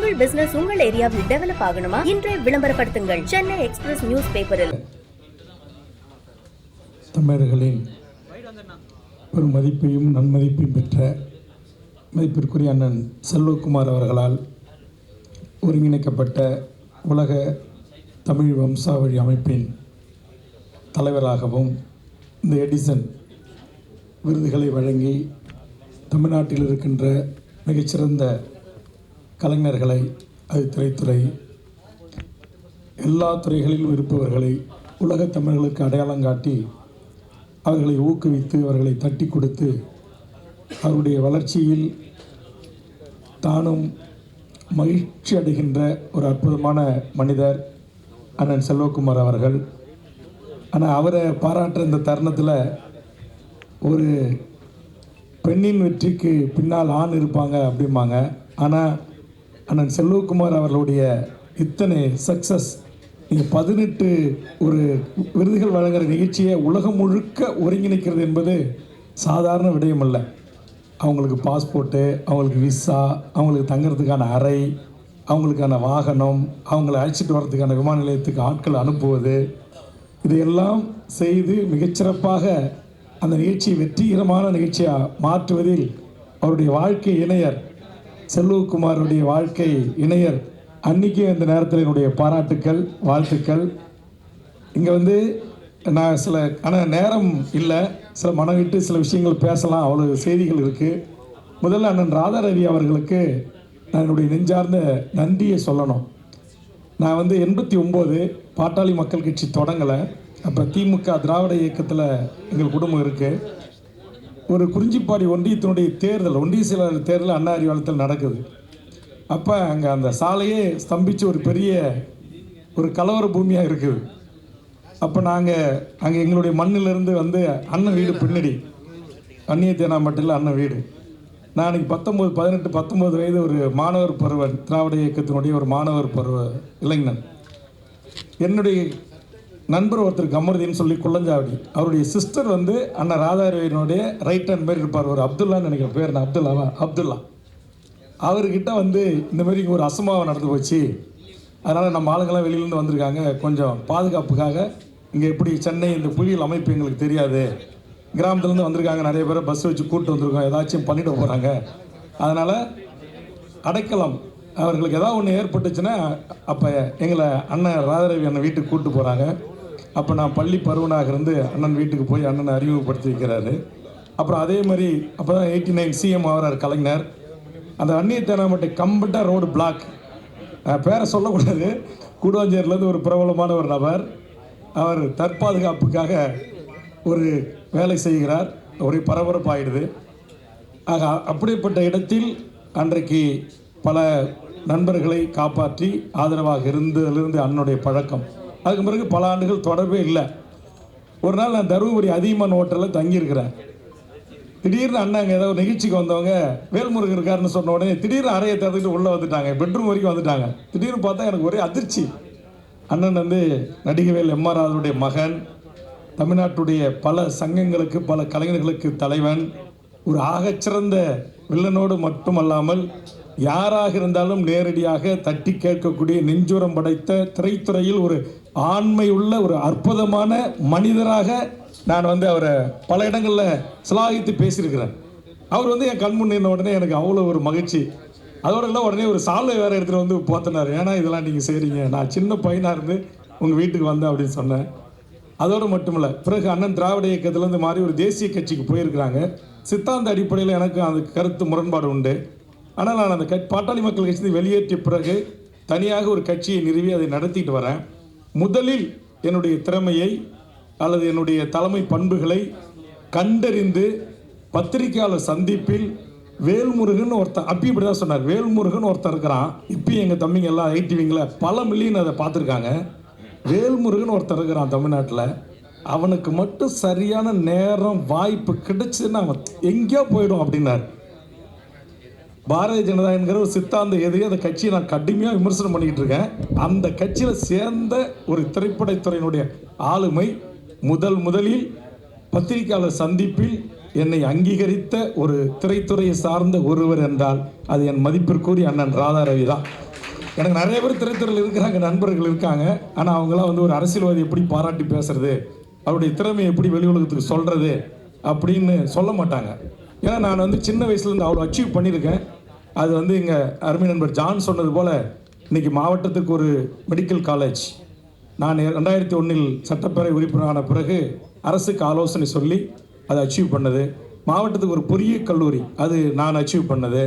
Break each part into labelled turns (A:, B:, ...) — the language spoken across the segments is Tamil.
A: உங்கள் பிசினஸ் உங்கள் ஏரியாவில் டெவலப் ஆகணுமா? இன்றைய விளம்பரப்படுத்துங்கள் சென்னை எக்ஸ்பிரஸ் நியூஸ் பேப்பரில்.
B: தமிழர்களின் ஒரு மதிப்பையும் நன்மதிப்பையும் பெற்ற மதிப்பிற்குரிய அண்ணன் செல்வகுமார் அவர்களால் ஒருங்கிணைக்கப்பட்ட உலக தமிழ் வம்சாவழி அமைப்பின் தலைவராகவும் இந்த எடிசன் விருதுகளை வழங்கி தமிழ்நாட்டில் இருக்கின்ற மிகச்சிறந்த கலைஞர்களை, அது திரைத்துறை, எல்லா துறைகளிலும் இருப்பவர்களை உலகத் தமிழர்களுக்கு அடையாளம் காட்டி அவர்களை ஊக்குவித்து அவர்களை தட்டி கொடுத்து அவருடைய வளர்ச்சியில் தானும் மகிழ்ச்சி அடைகின்ற ஒரு அற்புதமான மனிதர் அண்ணன் செல்வகுமார் அவர்கள். ஆனால் அவரை பாராட்டுற இந்த தருணத்தில் ஒரு பெண்ணின் வெற்றிக்கு பின்னால் ஆண் இருப்பாங்க அப்படிம்பாங்க. ஆனால் அண்ணன் செல்வகுமார் அவர்களுடைய இத்தனை சக்ஸஸ், நீங்கள் 18 ஒரு விருதுகள் வழங்குகிற நிகழ்ச்சியை உலகம் முழுக்க ஒருங்கிணைக்கிறது என்பது சாதாரண விடயமல்ல. அவங்களுக்கு பாஸ்போர்ட்டு, அவங்களுக்கு விசா, அவங்களுக்கு தங்கிறதுக்கான அறை, அவங்களுக்கான வாகனம், அவங்களை அழைச்சிட்டு வர்றதுக்கான விமான நிலையத்துக்கு ஆட்கள் அனுப்புவது, இதையெல்லாம் செய்து மிகச்சிறப்பாக அந்த நிகழ்ச்சியை வெற்றிகரமான நிகழ்ச்சியாக மாற்றுவதில் அவருடைய வாழ்க்கை இணையர் செல்வகுமாருடைய வாழ்க்கை இணையர் அன்றைக்கி இந்த நேரத்தில் என்னுடைய பாராட்டுக்கள், வாழ்த்துக்கள். இங்கே நான் ஆனால் நேரம் இல்லை, சில மனவிட்டு சில விஷயங்கள் பேசலாம், அவ்வளோ செய்திகள் இருக்குது. முதல்ல அண்ணன் ராதாரவி அவர்களுக்கு நான் என்னுடைய நெஞ்சார்ந்த நன்றியை சொல்லணும். நான் 89 பாட்டாளி மக்கள் கட்சி தொடங்கலை. அப்போ திமுக திராவிட இயக்கத்தில் எங்கள் குடும்பம் இருக்குது. ஒரு குறிஞ்சிப்பாடி ஒன்றியத்தினுடைய தேர்தல், ஒன்றிய செயலாளர் தேர்தல் அண்ணா அறிவாலயத்தில் நடக்குது. அப்போ அங்கே அந்த சாலையே ஸ்தம்பித்து ஒரு பெரிய ஒரு கலவர பூமியாக இருக்குது. அப்போ நாங்கள் அங்கே எங்களுடைய மண்ணிலிருந்து அண்ணன் வீடு பின்னாடி, அந்நிய தேனாம்பட்டில் அண்ணன் வீடு. நான் அன்றைக்கி 19 வயது ஒரு மாணவர் பருவன், திராவிட இயக்கத்தினுடைய ஒரு மாணவர் பருவ இளைஞன். என்னுடைய நண்பர் ஒருத்தர் கமருதீன்னு சொல்லி குள்ளஞ்சாவடி, அவருடைய சிஸ்டர் அண்ணன் ராதாரவியினுடைய ரைட் ஹேண்ட் மாதிரி இருப்பார், ஒரு அப்துல்லான்னு நினைக்கிற பேர், நான் அப்துல்லா. அவர்கிட்ட இந்த மாதிரி ஒரு அசம்பாவம் நடந்து போச்சு, அதனால் நம்ம ஆளுங்கள்லாம் வெளியிலேருந்து வந்திருக்காங்க, கொஞ்சம் பாதுகாப்புக்காக இங்கே எப்படி சென்னை இந்த புலிகள் அமைப்பு எங்களுக்கு தெரியாது, கிராமத்துலேருந்து வந்திருக்காங்க, நிறைய பேரை பஸ் வச்சு கூப்பிட்டு வந்திருக்கோம், ஏதாச்சும் பண்ணிட போகிறாங்க, அதனால் அடைக்கலம் அவர்களுக்கு ஏதாவது ஒன்று ஏற்பட்டுச்சுன்னா அப்போ எங்களை அண்ணன் ராதாரவி அண்ணன் வீட்டுக்கு கூப்பிட்டு போகிறாங்க. அப்போ நான் பள்ளி பருவனாக இருந்து அண்ணன் வீட்டுக்கு போய் அண்ணனை அறிமுகப்படுத்தி வைக்கிறாரு. அப்புறம் அதே மாதிரி அப்போ தான் 89 சிஎம் ஆகிறார் கலைஞர். அந்த அந்நிய தேனாம்பட்டை கம்ப்ளீட்டாக ரோடு பிளாக், பேரை சொல்லக்கூடாது, கூடுவாஞ்சேரிலேருந்து ஒரு பிரபலமான ஒரு நபர், அவர் தற்பாதுகாப்புக்காக ஒரு வேலை செய்கிறார். ஒரே பரபரப்பாகிடுது. ஆக அப்படிப்பட்ட இடத்தில் அன்றைக்கு பல நண்பர்களை காப்பாற்றி ஆதரவாக இருந்ததிலிருந்து அண்ணனுடைய பழக்கம். அதுக்கு பிறகு பல ஆண்டுகள் தொடர்பே இல்லை. ஒரு நாள் நான் தருமபுரி அதிகமான ஹோட்டலில் தங்கியிருக்கிறேன். திடீர்னு அண்ணன் அங்கே ஏதாவது நிகழ்ச்சிக்கு வந்தவங்க வேல்முருகன் இருக்காருன்னு சொன்ன உடனே திடீர்னு அறையை திறந்துட்டு உள்ளே வந்துட்டாங்க, பெட்ரூம் வரைக்கும் வந்துட்டாங்க. திடீர்னு பார்த்தா எனக்கு ஒரே அதிர்ச்சி. அண்ணன் நடிகவேல் எம்ஆர் ராதாவுடைய மகன், தமிழ்நாட்டுடைய பல சங்கங்களுக்கு பல கலைஞர்களுக்கு தலைவன், ஒரு ஆகச்சிறந்த வில்லனோடு மட்டுமல்லாமல் யாராக இருந்தாலும் நேரடியாக தட்டி கேட்கக்கூடிய நெஞ்சுரம் படைத்த திரைத்துறையில் ஒரு ஆண்மையுள்ள ஒரு அற்புதமான மனிதராக நான் அவரை பல இடங்களில் சிலாகித்து பேசியிருக்கிறேன். அவர் என் கண் முன்னின உடனே எனக்கு அவ்வளோ ஒரு மகிழ்ச்சி. அதோட இல்லை, உடனே ஒரு சால்வை வேறு எடுத்துகிட்டு போத்தினார். ஏன்னா இதெல்லாம் நீங்கள் செய்கிறீங்க, நான் சின்ன பையனாக இருந்து உங்கள் வீட்டுக்கு வந்தேன் அப்படின்னு சொன்னேன். அதோடு மட்டுமில்லை, பிறகு அண்ணன் திராவிட இயக்கத்திலேருந்து மாறி ஒரு தேசிய கட்சிக்கு போயிருக்கிறாங்க. சித்தாந்த அடிப்படையில் எனக்கு அந்த கருத்து முரண்பாடு உண்டு. ஆனால் நான் அந்த பாட்டாளி மக்கள் கட்சியை வெளியேற்றிய பிறகு தனியாக ஒரு கட்சியை நிறுவி அதை நடத்திட்டு வரேன். முதலில் என்னுடைய திறமையை அல்லது என்னுடைய தலைமை பண்புகளை கண்டறிந்து பத்திரிகையாளர் சந்திப்பில் வேல்முருகன் ஒருத்தர், அப்பி இப்படி தான் சொன்னார், வேல்முருகன் ஒருத்தர் இருக்கிறான், இப்பயும் எங்கள் தம்பிங்க எல்லாம் ஐடிவிங்கில் பல மில்லியன் அதை பார்த்துருக்காங்க. வேல்முருகன் ஒருத்தர் இருக்கிறான் தமிழ்நாட்டில், அவனுக்கு மட்டும் சரியான நேரம் வாய்ப்பு கிடைச்சதுன்னா அவன் எங்கேயோ போயிடும் அப்படின்னார். பாரதிய ஜனதா என்கிற ஒரு சித்தாந்த எதிரி, அந்த கட்சியை நான் கடுமையாக விமர்சனம் பண்ணிக்கிட்டு இருக்கேன். அந்த கட்சியில் சேர்ந்த ஒரு திரைப்படத்துறையினுடைய ஆளுமை முதலில் பத்திரிகையாளர் சந்திப்பில் என்னை அங்கீகரித்த ஒரு திரைத்துறையை சார்ந்த ஒருவர் என்றால் அது என் மதிப்பிற்குரிய அண்ணன் ராதாரவி தான். எனக்கு நிறைய பேர் திரைத்துறையில் இருக்கிறாங்க, நண்பர்கள் இருக்காங்க. ஆனால் அவங்களாம் வந்து ஒரு அரசியல்வாதி எப்படி பாராட்டி பேசுறது, அவருடைய திறமையை எப்படி வெளி உலகத்துக்கு சொல்கிறது அப்படின்னு சொல்ல மாட்டாங்க. ஏன்னா நான் வந்து சின்ன வயசுலேருந்து அவ்வளோ அச்சீவ் பண்ணியிருக்கேன். அது வந்து எங்கள் அருமை நண்பர் ஜான் சொன்னது போல் இன்றைக்கி மாவட்டத்துக்கு ஒரு மெடிக்கல் காலேஜ், நான் 2001 சட்டப்பேரவை உறுப்பினரான பிறகு அரசுக்கு ஆலோசனை சொல்லி அதை அச்சீவ் பண்ணது. மாவட்டத்துக்கு ஒரு பொறியியல் கல்லூரி, அது நான் அச்சீவ் பண்ணது.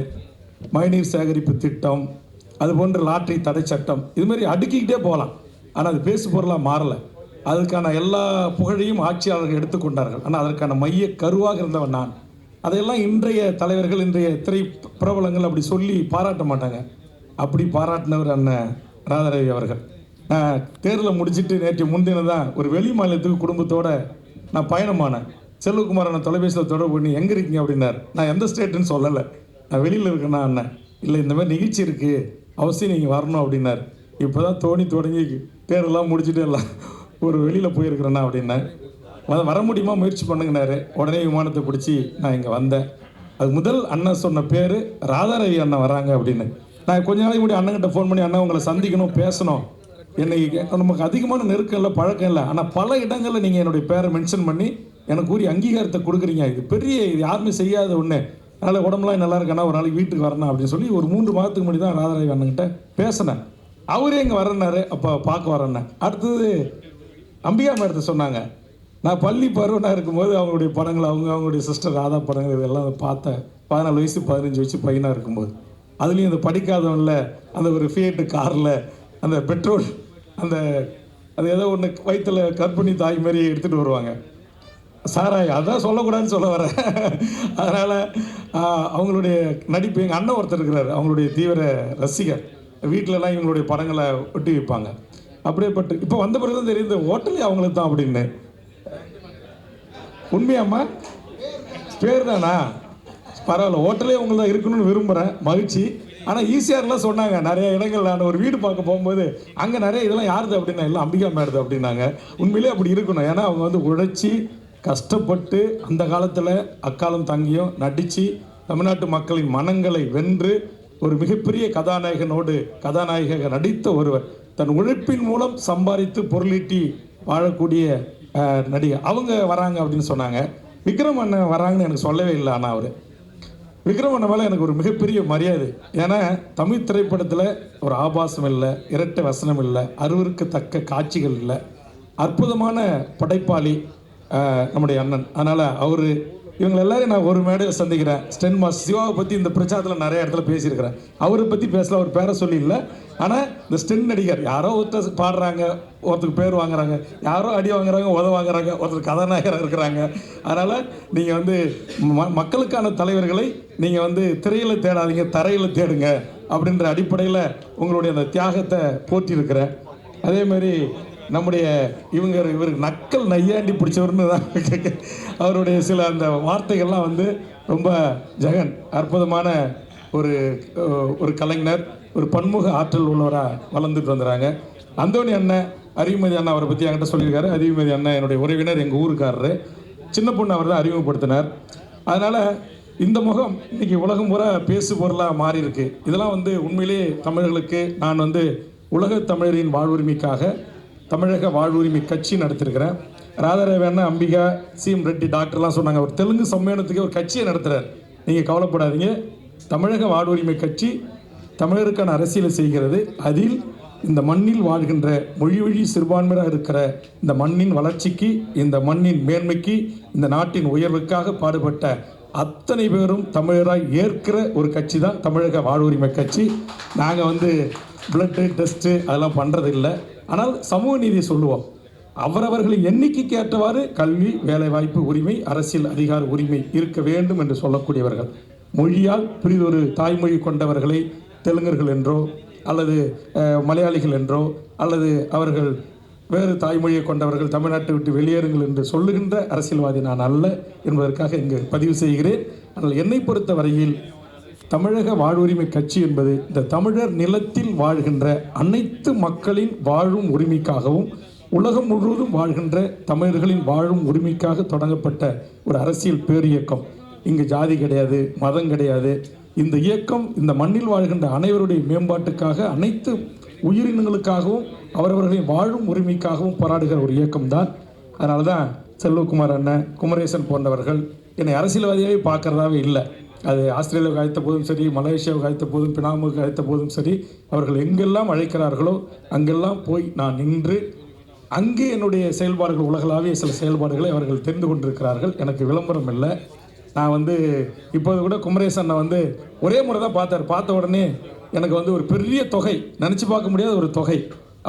B: மழைநீர் சேகரிப்பு திட்டம், அது போன்ற லாட்டரி தடை சட்டம், இதுமாரி அடுக்கிக்கிட்டே போகலாம். ஆனால் அது பேசு பொருளாக மாறலை. அதுக்கான எல்லா புகழையும் ஆட்சியாளர்கள் எடுத்துக்கொண்டார்கள். ஆனால் அதற்கான மைய கருவாக இருந்தவன் நான். அதையெல்லாம் இன்றைய தலைவர்கள், இன்றைய திரை பிரபலங்கள் அப்படி சொல்லி பாராட்ட மாட்டாங்க. அப்படி பாராட்டினவர் அண்ணன் ராதாரவி அவர்கள். நான் தேர்தலை முடிச்சுட்டு நேற்று முன்தினம் ஒரு வெளி மாநிலத்துக்கு குடும்பத்தோடு நான் பயணமானேன். செல்வகுமார் அண்ணன் தொலைபேசியில் தொடர்பு பண்ணி எங்கே இருக்கீங்க அப்படின்னார். நான் எந்த ஸ்டேட்டுன்னு சொல்லலை, நான் வெளியில் இருக்கேன்னா அண்ணன். இல்லை, இந்த மாதிரி நிகழ்ச்சி இருக்குது, அவசியம் நீங்கள் வரணும் அப்படின்னார். இப்போ தான் தோணி தொடங்கி தேர்தலாம் முடிச்சுட்டு எல்லாம் ஒரு வெளியில் போயிருக்கிறேண்ணா அப்படின்னேன். வர முடியுமா, முயற்சி பண்ணுங்கனாரு. உடனே விமானத்தை பிடிச்சி நான் இங்கே வந்தேன். அது முதல் அண்ணன் சொன்ன பேர் ராதாரவி அண்ணன் வராங்க அப்படின்னு. நான் கொஞ்ச நாளைக்கு முன்னாடி அண்ணன்கிட்ட ஃபோன் பண்ணி, அண்ணன் உங்களை சந்திக்கணும், பேசணும், என்னை நமக்கு அதிகமான நெருக்கம் இல்லை, பழக்கம் இல்லை, ஆனால் பல இடங்களில் நீங்கள் என்னுடைய பேரை மென்ஷன் பண்ணி எனக்கு கூறிய அங்கீகாரத்தை கொடுக்குறீங்க, இது பெரிய, இது யாருமே செய்யாத ஒன்று, அதனால் உடம்புலாம் நல்லா இருக்கேன்னா ஒரு நாளைக்கு வீட்டுக்கு வரணும் அப்படின்னு சொல்லி ஒரு 3 மாதத்துக்கு முன்னாடி தான் ராதாரவி அண்ணன்கிட்ட பேசினேன். அவரே இங்கே வரேன்னாரு. அப்போ பார்க்க வரேன்னேன். அடுத்தது அம்பிகா மேடத்தை சொன்னாங்க. நான் பள்ளி பருவனாக இருக்கும்போது அவங்களுடைய படங்கள், அவங்களுடைய சிஸ்டர் ராதா படங்கள் இதெல்லாம் பார்த்தேன். 14 வயசு 15 வயசு பையனாக இருக்கும்போது. அதுலேயும் இந்த படிக்காதவனில் அந்த ஒரு ஃபியேட்டு காரில் அந்த பெட்ரோல், அந்த அது ஏதோ ஒன்று வயிற்றில் கர்ப்பிணி தாய் மாதிரி எடுத்துகிட்டு வருவாங்க, சாராய், அதான் சொல்லக்கூடாதுன்னு சொல்ல வரேன். அதனால் அவங்களுடைய நடிப்பு, எங்கள் அண்ணன் ஒருத்தர் இருக்கிறார், அவங்களுடைய தீவிர ரசிகர். வீட்டிலலாம் இவங்களுடைய படங்களை ஒட்டி வைப்பாங்க. அப்படியே பட்டு இப்போ வந்த பிறகு தான் தெரியுது ஹோட்டலே அவங்களுக்கு தான் அப்படின்னு. உண்மையாம்மா? பேர் தானா? பரவாயில்ல, ஹோட்டலே உங்களுக்கு தான் இருக்கணும்னு விரும்புகிறேன், மகிழ்ச்சி. ஆனால் ஈஸியாரெலாம் சொன்னாங்க நிறைய இடங்கள். நான் ஒரு வீடு பார்க்க போகும்போது அங்கே நிறைய இதெல்லாம் யாருது அப்படின்னா எல்லாம் அம்பிகா மேடுது அப்படின்னாங்க. உண்மையிலே அப்படி இருக்கணும். ஏன்னா அவங்க வந்து உழைச்சி கஷ்டப்பட்டு அந்த காலத்தில் அக்காலம் தங்கியும் நடித்து தமிழ்நாட்டு மக்களின் மனங்களை வென்று ஒரு மிகப்பெரிய கதாநாயக நடித்த ஒருவர். தன் உழைப்பின் மூலம் சம்பாதித்து பொருளீட்டி வாழக்கூடிய நடிகை. அவங்க வராங்க அப்படின்னு சொன்னாங்க. விக்ரம் அண்ணன் வராங்கன்னு எனக்கு சொல்லவே இல்லை. ஆனால் அவர் விக்ரம் அண்ணன் மேலே எனக்கு ஒரு மிகப்பெரிய மரியாதை. ஏன்னா தமிழ் திரைப்படத்தில் ஒரு ஆபாசம் இல்லை, இரட்டை வசனம் இல்லை, அருவருக்கத்தக்க காட்சிகள் இல்லை, அற்புதமான படைப்பாளி நம்முடைய அண்ணன். அதனால் அவர் இவங்க எல்லாரையும் நான் ஒரு மேடையில் சந்திக்கிறேன். ஸ்டென் மாஸ்டர் சிவாவை பற்றி இந்த பிரச்சாரத்தில் நிறைய இடத்துல பேசியிருக்கிறேன். அவரை பற்றி பேசல, அவர் பேரை சொல்லி இல்லை. ஆனால் இந்த ஸ்டென் நடிகர் யாரோ ஒருத்தர் பாடுறாங்க, ஒருத்தருக்கு பேர் வாங்குறாங்க, யாரோ அடி வாங்குறாங்க, வாங்குறாங்க, ஒருத்தர் கதாநாயகராக இருக்கிறாங்க. அதனால் நீங்கள் வந்து மக்களுக்கான தலைவர்களை நீங்கள் வந்து திரையில் தேடாதீங்க, தரையில் தேடுங்க அப்படின்ற அடிப்படையில் உங்களுடைய அந்த தியாகத்தை போற்றியிருக்கிறேன். அதேமாதிரி நம்முடைய இவருக்கு நக்கல் நையாண்டி பிடிச்சவர்னு தான் அவருடைய சில அந்த வார்த்தைகள்லாம் வந்து ரொம்ப ஜெகன் அற்புதமான ஒரு கலைஞர், ஒரு பன்முக ஆற்றல் உள்ளவராக வளர்ந்துட்டு வந்துடுறாங்க. அந்தோணி அண்ணன், அறிவுமதி அண்ணன் அவரை பற்றி என்கிட்ட சொல்லியிருக்காரு. அறிவுமதி அண்ணன் என்னுடைய உறவினர், எங்கள் ஊருக்காரரு. சின்ன பொண்ணு அவர் தான் அறிமுகப்படுத்தினார். அதனால் இந்த முகம் இன்றைக்கி உலகம் பூரா பேசு பொருளாக மாறி இருக்கு. இதெல்லாம் வந்து உண்மையிலே தமிழர்களுக்கு நான் வந்து உலக தமிழரின் வாழ்வுரிமைக்காக தமிழக வாழ்வுரிமை கட்சி நடத்திருக்கிறேன். ராதாரவி அண்ணன், அம்பிகா, சிஎம் ரெட்டி, டாக்டர்லாம் சொன்னாங்க ஒரு தெலுங்கு சம்மேளனத்துக்கு ஒரு கட்சியை நடத்துகிறார். நீங்கள் கவலைப்படாதீங்க, தமிழக வாழ்வுரிமை கட்சி தமிழருக்கான அரசியலை செய்கிறது. அதில் இந்த மண்ணில் வாழ்கின்ற மொழி சிறுபான்மையாக இருக்கிற இந்த மண்ணின் வளர்ச்சிக்கு, இந்த மண்ணின் மேன்மைக்கு, இந்த நாட்டின் உயர்வுக்காக பாடுபட்ட அத்தனை பேரும் தமிழராக ஏற்கிற ஒரு கட்சி தான் தமிழக வாழ்வுரிமை கட்சி. நாங்கள் வந்து பிளட்டு டெஸ்ட்டு அதெல்லாம் பண்ணுறதில்லை. ஆனால் சமூக நீதியை சொல்லுவோம். அவரவர்களின் எண்ணிக்கைக்கு ஏற்றவாறு கல்வி, வேலைவாய்ப்பு உரிமை, அரசியல் அதிகார உரிமை இருக்க வேண்டும் என்று சொல்லக்கூடியவர்கள். மொழியால் பிரிதொரு தாய்மொழி கொண்டவர்களை தெலுங்கர்கள் என்றோ அல்லது மலையாளிகள் என்றோ அல்லது அவர்கள் வேறு தாய்மொழியை கொண்டவர்கள் தமிழ்நாட்டை விட்டு வெளியேறுங்கள் என்று சொல்லுகின்ற அரசியல்வாதி நான் அல்ல என்பதற்காக இங்கு பதிவு செய்கிறேன். ஆனால் என்னை பொறுத்த வரையில் தமிழக வாழ்வுரிமை கட்சி என்பது இந்த தமிழர் நிலத்தில் வாழ்கின்ற அனைத்து மக்களின் வாழும் உரிமைக்காகவும் உலகம் முழுவதும் வாழ்கின்ற தமிழர்களின் வாழும் உரிமைக்காக தொடங்கப்பட்ட ஒரு அரசியல் பேரியக்கம். இங்கு ஜாதி கிடையாது, மதம் கிடையாது, இந்த இயக்கம் இந்த மண்ணில் வாழ்கின்ற அனைவருடைய மேம்பாட்டுக்காக, அனைத்து உயிரினங்களுக்காகவும், அவரவர்களின் வாழும் உரிமைக்காகவும் போராடுகிற ஒரு இயக்கம்தான். அதனால தான் செல்வகுமார் அண்ணன், குமரேசன் போன்றவர்கள் என்னை அரசியல்வாதியாகவே பார்க்குறதாவே இல்லை. அது ஆஸ்திரேலியாவுக்கு அழைத்த போதும் சரி, மலேசியாவுக்கு அழைத்த போதும், பினாமுக்கு அழைத்த போதும் சரி, அவர்கள் எங்கெல்லாம் அழைக்கிறார்களோ அங்கெல்லாம் போய் நான் நின்று அங்கே என்னுடைய செயல்பாடுகள், உலகளாவிய சில செயல்பாடுகளை அவர்கள் தெரிந்து கொண்டிருக்கிறார்கள். எனக்கு விளம்பரம் இல்லை. நான் இப்போது கூட குமரேசன் ஒரே முறை தான் பார்த்த உடனே எனக்கு ஒரு பெரிய தொகை, நினச்சி பார்க்க முடியாத ஒரு தொகை.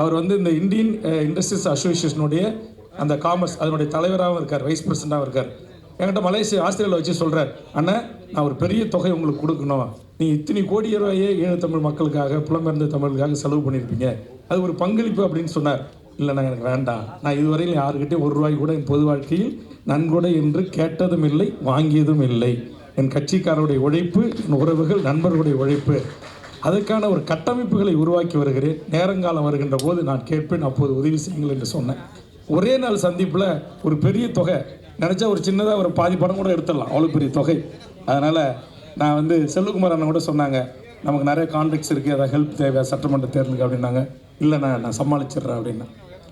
B: அவர் இந்த இந்தியன் இண்டஸ்ட்ரீஸ் அசோசியேஷனுடைய அந்த காமர்ஸ் அதனுடைய தலைவராகவும் இருக்கார், வைஸ் பிரசிடண்டாகவும் இருக்கார். என்கிட்ட ஆஸ்திரேலியாவில் வச்சு சொல்கிறார், அண்ணன் நான் ஒரு பெரிய தொகை உங்களுக்கு கொடுக்கணும், நீ இத்தனை கோடி ரூபாயே ஈழ தமிழ் மக்களுக்காக, புலம்பெயர்ந்த தமிழுக்காக செலவு பண்ணியிருப்பீங்க, அது ஒரு பங்களிப்பு அப்படின்னு சொன்னார். இல்லைண்ணா எனக்கு வேண்டாம், நான் இதுவரையில் யாருக்கிட்டே ஒரு ரூபாய் கூட என் பொது வாழ்க்கையில் நன்கொடை என்று கேட்டதும் இல்லை, வாங்கியதும் இல்லை. என் கட்சிக்காரருடைய உழைப்பு, என் உறவுகள், நண்பர்களுடைய உழைப்பு, அதுக்கான ஒரு கட்டமைப்புகளை உருவாக்கி வருகிறேன். நேரங்காலம் வருகின்ற போது நான் கேட்பேன், அப்போது உதவி செய்யுங்கள் என்று சொன்னேன். ஒரே நாள் சந்திப்பில் ஒரு பெரிய தொகை, நினச்சா ஒரு சின்னதாக ஒரு பாதி படம் கூட எடுத்துடலாம், அவ்வளோ பெரிய தொகை. அதனால் நான் செல்வகுமார் அண்ணன் கூட சொன்னாங்க, நமக்கு நிறைய கான்ட்ராக்ட்ஸ் இருக்குது, அதை ஹெல்ப் தேவை சட்டமன்ற தேர்தலுக்கு அப்படின்னாங்க. இல்லைண்ணா நான் சமாளிச்சிடுறேன் அப்படின்னா.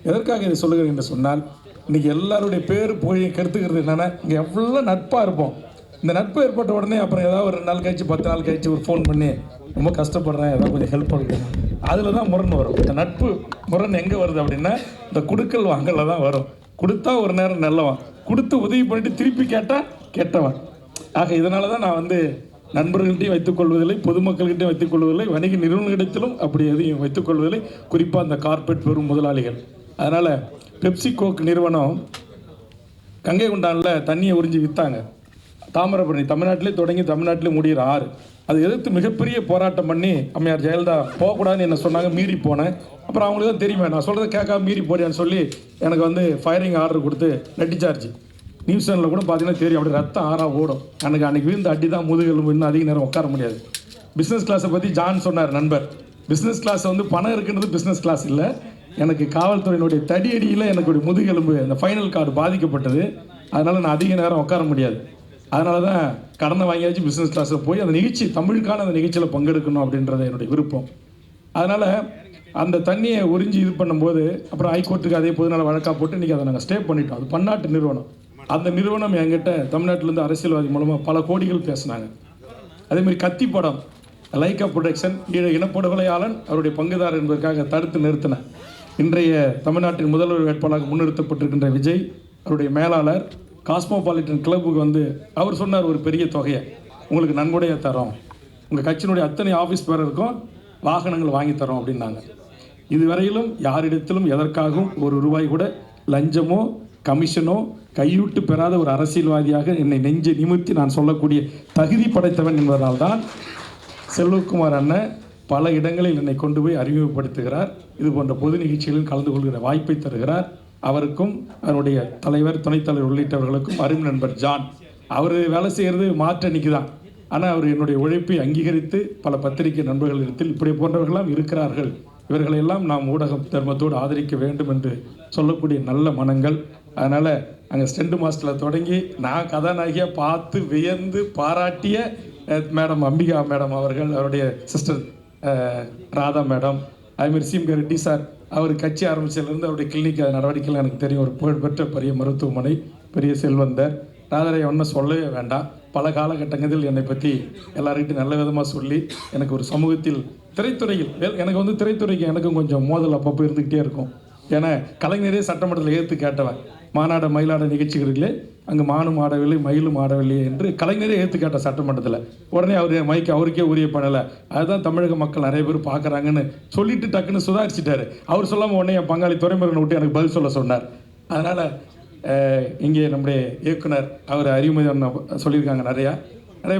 B: எதற்காக இதை சொல்லுகிறேன் என்று சொன்னால், இன்றைக்கி எல்லாருடைய பேர் போய் கெடுத்துக்கிறது என்னென்னா, இங்கே எவ்வளோ நட்பாக இருப்போம். இந்த நட்பு ஏற்பட்ட உடனே அப்புறம் ஏதாவது ஒரு 2 நாள் கழிச்சு 10 நாள் கழிச்சு ஒரு ஃபோன் பண்ணி ரொம்ப கஷ்டப்படுறேன், ஏதாவது கொஞ்சம் ஹெல்ப் பண்ணுறேன், அதில் தான் முரண் வரும். இந்த நட்பு முரண் எங்கே வருது அப்படின்னா, இந்த கொடுக்கல் வாங்கலில் தான் வரும். கொடுத்தா ஒரு நேரம் நல்லவன், கொடுத்து உதவி பண்ணிட்டு திருப்பி கேட்டால் கெட்டவன். ஆக இதனால தான் நான் நண்பர்கள்ட்டையும் வைத்துக்கொள்வதில்லை, பொதுமக்கள்கிட்டையும் வைத்துக்கொள்வதில்லை, வணிக நிறுவனங்களிடத்திலும் அப்படி எதையும் வைத்துக்கொள்வதில்லை, குறிப்பாக அந்த கார்ப்பரேட் பெரும் முதலாளிகள். அதனால் பெப்சி கோக் நிறுவனம் கங்கை கொண்டானில் தண்ணியை உறிஞ்சி விற்றாங்க. தாமிரபரணி தமிழ்நாட்டிலே தொடங்கி தமிழ்நாட்டிலே முடிகிற ஆறு. அதை எதிர்த்து மிகப்பெரிய போராட்டம் பண்ணி அம்மையார் ஜெயலலிதா போகக்கூடாதுன்னு என்ன சொன்னாங்க. மீறி போனேன். அப்புறம் அவங்களுக்கு தான் தெரியுமே, நான் சொல்கிறத கேட்காம மீறி போறியான்னு சொல்லி எனக்கு ஃபயரிங் ஆர்டர் கொடுத்து லட்டி சார்ஜ். நியூஸ் சேனலில் கூட பார்த்தீங்கன்னா தெரியும், அப்படி ரத்தம் ஆறாக ஓடும். எனக்கு அன்றைக்கி விழுந்த அடி தான் முதுகெலும்பு, இன்னும் அதிக நேரம் உட்கார முடியாது. பிஸ்னஸ் கிளாஸை பற்றி ஜான் சொன்னார் நண்பர். பிஸ்னஸ் கிளாஸ் பணம் இருக்குன்றது பிஸ்னஸ் கிளாஸ் இல்லை. எனக்கு காவல்துறையினுடைய தடியடியில் எனக்கு முதுகெலும்பு அந்த ஃபைனல் கார்டு பாதிக்கப்பட்டது. அதனால் நான் அதிக நேரம் உட்கார முடியாது. அதனால தான் கடனை வாங்கியாச்சு பிஸ்னஸ் கிளாஸில் போய் அந்த நிகழ்ச்சி, தமிழுக்கான அந்த நிகழ்ச்சியில் பங்கெடுக்கணும் அப்படின்றது என்னுடைய விருப்பம். அதனால் அந்த தண்ணியை உறிஞ்சி இது பண்ணும்போது அப்புறம் ஹைகோர்ட்டுக்கு அதே பொதுநல வழக்காக போட்டு இன்றைக்கி அதை நாங்கள் ஸ்டே பண்ணிட்டோம். அது பன்னாட்டு நிறுவனம். அந்த நிறுவனம் என்கிட்ட தமிழ்நாட்டிலேருந்து அரசியல்வாதி மூலமாக பல கோடிகள் பேசினாங்க. அதேமாதிரி கத்தி படம், லைக்கா ப்ரொடக்ஷன், இனப்படுகொலையாளன் அவருடைய பங்குதாரர் என்பதற்காக தடுத்து நிறுத்தினேன். இன்றைய தமிழ்நாட்டின் முதல்வர் வேட்பாளராக முன்னிறுத்தப்பட்டிருக்கின்ற விஜய், அவருடைய மேலாளர், காஸ்மோபாலிட்டன் கிளப்புக்கு அவர் சொன்னார், ஒரு பெரிய தொகையை உங்களுக்கு நன்கொடையாக தரோம், உங்கள் கட்சியினுடைய அத்தனை ஆஃபீஸ் பேரருக்கும் வாகனங்கள் வாங்கி தரோம் அப்படின்னாங்க. இதுவரையிலும் யாரிடத்திலும் எதற்காகவும் ஒரு ரூபாய் கூட லஞ்சமோ கமிஷனோ கையூட்டு பெறாத ஒரு அரசியல்வாதியாக என்னை நெஞ்சை நிமிர்த்தி நான் சொல்லக்கூடிய தகுதி படைத்தவன் என்பதனால்தான் செல்வகுமார் அண்ணன் பல இடங்களில் என்னை கொண்டு போய் அறிமுகப்படுத்துகிறார். இது போன்ற பொது நிகழ்ச்சிகளில் கலந்து கொள்கிற வாய்ப்பை தருகிறார். அவருக்கும் அவருடைய தலைவர், துணைத் தலைவர் உள்ளிட்டவர்களுக்கும் அருமை நண்பர் ஜான், அவர் வேலை செய்கிறது மாற்றணிக்கு தான். ஆனால் அவர் என்னுடைய உழைப்பை அங்கீகரித்து பல பத்திரிகை நண்பர்கள் இடத்தில் இப்படி போன்றவர்களெல்லாம் இருக்கிறார்கள், இவர்களையெல்லாம் நாம் ஊடகம் தர்மத்தோடு ஆதரிக்க வேண்டும் என்று சொல்லக்கூடிய நல்ல மனங்கள். அதனால் அங்கே ஸ்டெண்ட் மாஸ்டரில் தொடங்கி நான் கதாநாயகியாக பார்த்து வியந்து பாராட்டிய மேடம் அம்பிகா மேடம் அவர்கள், அவருடைய சிஸ்டர் ராதா மேடம், அதுமாதிரி சிம்கா ரெட்டி சார், அவர் கட்சி ஆரம்பிச்சதுலேருந்து அவருடைய கிளினிக் நடவடிக்கைகள் எனக்கு தெரியும். ஒரு புகழ்பெற்ற பெரிய மருத்துவமனை, பெரிய செல்வந்தர். ராதாரை ஒன்றும் சொல்லவே வேண்டாம். பல காலகட்டங்களில் என்னை பற்றி எல்லாருக்கிட்டையும் நல்ல விதமாக சொல்லி எனக்கு ஒரு சமூகத்தில் திரைத்துறையில் எனக்கு திரைத்துறைக்கு எனக்கும் கொஞ்சம் மோதல் அப்பப்போ இருந்துக்கிட்டே இருக்கும். ஏன்னா கலைஞரே சட்டமன்றத்தில் ஏற்று கேட்டவன், மாநாட மயிலாட நிகழ்ச்சிகளிலே அங்கே மானும் ஆடவில்லை மயிலும் ஆடவில்லையே என்று கலைஞரே ஏற்று கேட்ட சட்டமன்றத்தில். உடனே அவர் மைக்கு அவருக்கே உரிய பண்ணலை. அதுதான் தமிழக மக்கள் நிறைய பேர் பார்க்குறாங்கன்னு சொல்லிட்டு டக்குன்னு சுதாரிச்சிட்டாரு. அவர் சொல்லாமல் உடனே என் பங்காளி துறைமுருகனை விட்டு எனக்கு பதில் சொல்ல சொன்னார். அதனால் இங்கே நம்முடைய இயக்குனர் அவர் அறிமுகம் சொல்லியிருக்காங்க. நிறைய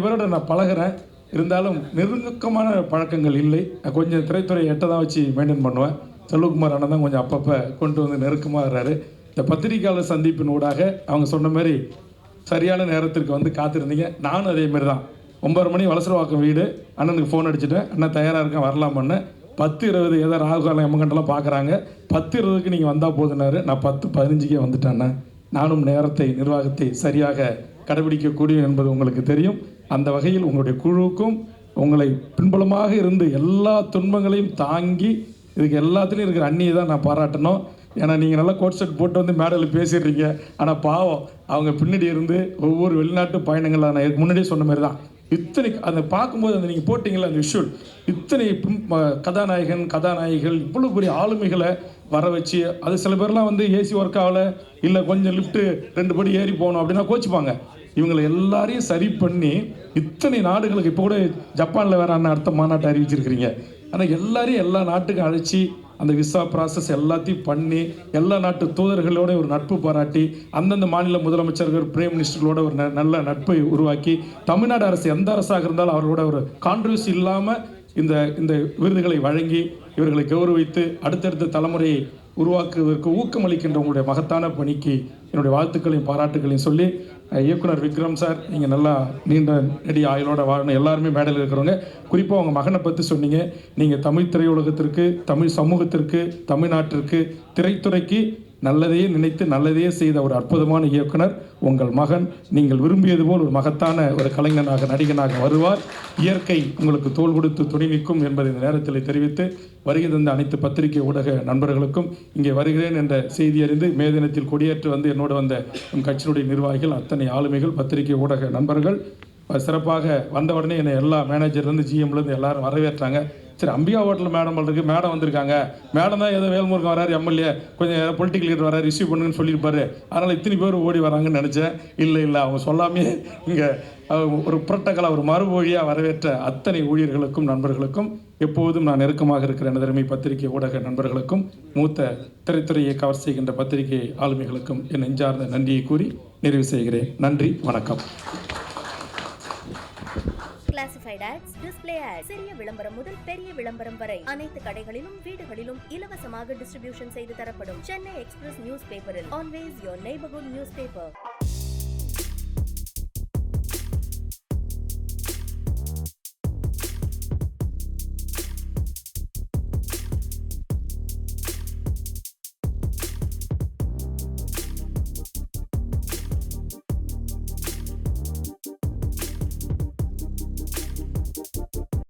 B: பேரோட நான் பழகிறேன். இருந்தாலும் நெருக்கமான பழக்கங்கள் இல்லை. கொஞ்சம் திரைத்துறை எட்டை தான் வச்சு மெயின்டைன் பண்ணுவேன். செல்வகுமார் அண்ணன் தான் கொஞ்சம் அப்பப்போ கொண்டு நெருக்கமாக இருக்கிறாரு. இந்த பத்திரிகையாளர் சந்திப்பின் ஊடாக அவங்க சொன்ன மாதிரி சரியான நேரத்திற்கு காத்திருந்தீங்க. நானும் அதேமாரி தான் 9:30 மணி வலசரவாக்கம் வீடு, அண்ணனுக்கு ஃபோன் அடிச்சுட்டேன், அண்ணன் தயாராக இருக்கேன் வரலாமண்ணே. 10:20 ஏதோ ராகுகாலம் எம்மகண்டெல்லாம் பார்க்குறாங்க, 10:20க்கு நீங்கள் வந்தால் போதுனாரு. நான் 10:15க்கே வந்துட்டேண்ணே. நானும் நேரத்தை, நிர்வாகத்தை சரியாக கடைபிடிக்கக்கூடிய என்பது உங்களுக்கு தெரியும். அந்த வகையில் உங்களுடைய குழுவுக்கும் உங்களை பின்புலமாக இருந்து எல்லா துன்பங்களையும் தாங்கி இதுக்கு எல்லாத்துலேயும் இருக்கிற அண்ணியை தான் நான் பாராட்டணும். ஏன்னா நீங்கள் நல்லா கோட் செட் போட்டு வந்து மேடையில் பேசிடுறீங்க, ஆனால் பாவம் அவங்க பின்னாடி இருந்து ஒவ்வொரு வெளிநாட்டு பயணங்களில் நான் முன்னாடியே சொன்ன மாதிரி தான் இத்தனை அதை பார்க்கும்போது அந்த நீங்கள் போட்டிங்களா அந்த விஷுவல், இத்தனை கதாநாயகிகள் இவ்வளோ பெரிய ஆளுமைகளை வர வச்சு, அது சில பேர்லாம் வந்து ஏசி ஒர்க் ஆகலை, இல்லை கொஞ்சம் லிஃப்ட்டு 2 படி ஏறி போகணும் அப்படின்னா கோச்சிப்பாங்க. இவங்களை எல்லாரையும் சரி பண்ணி இத்தனை நாடுகளுக்கு, இப்போ கூட ஜப்பானில் வேற அடுத்த மாநாட்டை அறிவிச்சிருக்கிறீங்க. ஆனால் எல்லாரையும் எல்லா நாட்டுக்கும் அழைச்சி அந்த விசா ப்ராசஸ் எல்லாத்தையும் பண்ணி எல்லா நாட்டு தூதர்களோட ஒரு நட்பு பாராட்டி அந்தந்த மாநில முதலமைச்சர்கள் பிரைம் மினிஸ்டர்களோட ஒரு நல்ல நட்பை உருவாக்கி தமிழ்நாடு அரசு எந்த அரசாக இருந்தாலும் அவர்களோட ஒரு கான்ட்ரவர்சி இல்லாமல் இந்த விருதுகளை வழங்கி இவர்களை கௌரவித்து அடுத்தடுத்த தலைமுறையை உருவாக்குவதற்கு ஊக்கமளிக்கின்ற உங்களுடைய மகத்தான பணிக்கு என்னுடைய வாழ்த்துக்களையும் பாராட்டுகளையும் சொல்லி, இயக்குனர் விக்ரம் சார், நீங்கள் நல்லா நீண்ட நெடிய ஆயுளோட வாழணும். எல்லாருமே மேடையில் இருக்கிறவங்க, குறிப்பாக உங்கள் மகனை பற்றி சொன்னீங்க. நீங்கள் தமிழ் திரையுலகத்திற்கு, தமிழ் சமூகத்திற்கு, தமிழ்நாட்டிற்கு, திரைத்துறைக்கு நல்லதையே நினைத்து நல்லதையே செய்த ஒரு அற்புதமான இயக்குனர் உங்கள் மகன். நீங்கள் விரும்பியது போல் ஒரு மகத்தான ஒரு கலைஞனாக, நடிகனாக வருவார். இயற்கை உங்களுக்கு தோள் கொடுத்து துணை நிற்கும் என்பதை இந்த நேரத்தில் தெரிவித்து, வருகை தந்த அனைத்து பத்திரிகை ஊடக நண்பர்களுக்கும், இங்கே வருகிறேன் என்ற செய்தி அறிந்து மே தினத்தில் கொடியேற்று வந்து என்னோடு வந்த நம் கட்சியினுடைய நிர்வாகிகள், அத்தனை ஆளுமைகள், பத்திரிகை ஊடக நண்பர்கள் சிறப்பாக வந்த உடனே என்னை எல்லா மேனேஜர்லேருந்து ஜிஎம்லேருந்து எல்லாரும் வரவேற்றாங்க. சரி, அம்பிகா ஹோட்டல் மேடம் இருக்கு, மேடம் வந்திருக்காங்க, மேடம் தான் ஏதோ வேல்முருகன் வராரு, எம்எல்ஏ கொஞ்சம் பொலிட்டிக்கல் லீடர் வராரு, ரிசீவ் பண்ணுங்கன்னு சொல்லியிருப்பாரு, அதனால் இத்தனை பேர் ஓடி வராங்கன்னு நினச்சேன். இல்லை அவங்க சொல்லாமே இங்கே ஒரு புரட்டக்கலா ஒரு மறுமொழியாக வரவேற்ற அத்தனை ஊழியர்களுக்கும் நண்பர்களுக்கும் எப்போதும் நான் நெருக்கமாக இருக்கிற எனதருமை பத்திரிகை ஊடக நண்பர்களுக்கும் மூத்த திரைத்துறையை கவர் செய்கின்ற பத்திரிகை ஆளுமைகளுக்கும் என் நெஞ்சார்ந்த நன்றியை கூறி நிறைவு செய்கிறேன். நன்றி, வணக்கம்.
A: கிளாசிஃபைட் ஆட்ஸ், டிஸ்ப்ளே ஆட்ஸ், சிறிய விளம்பரம் முதல் பெரிய விளம்பரம் வரை அனைத்து கடைகளிலும் வீடுகளிலும் இலவசமாக டிஸ்ட்ரிபியூஷன் செய்து தரப்படும். சென்னை எக்ஸ்பிரஸ் நியூஸ் பேப்பரில் always your neighbourhood news paper.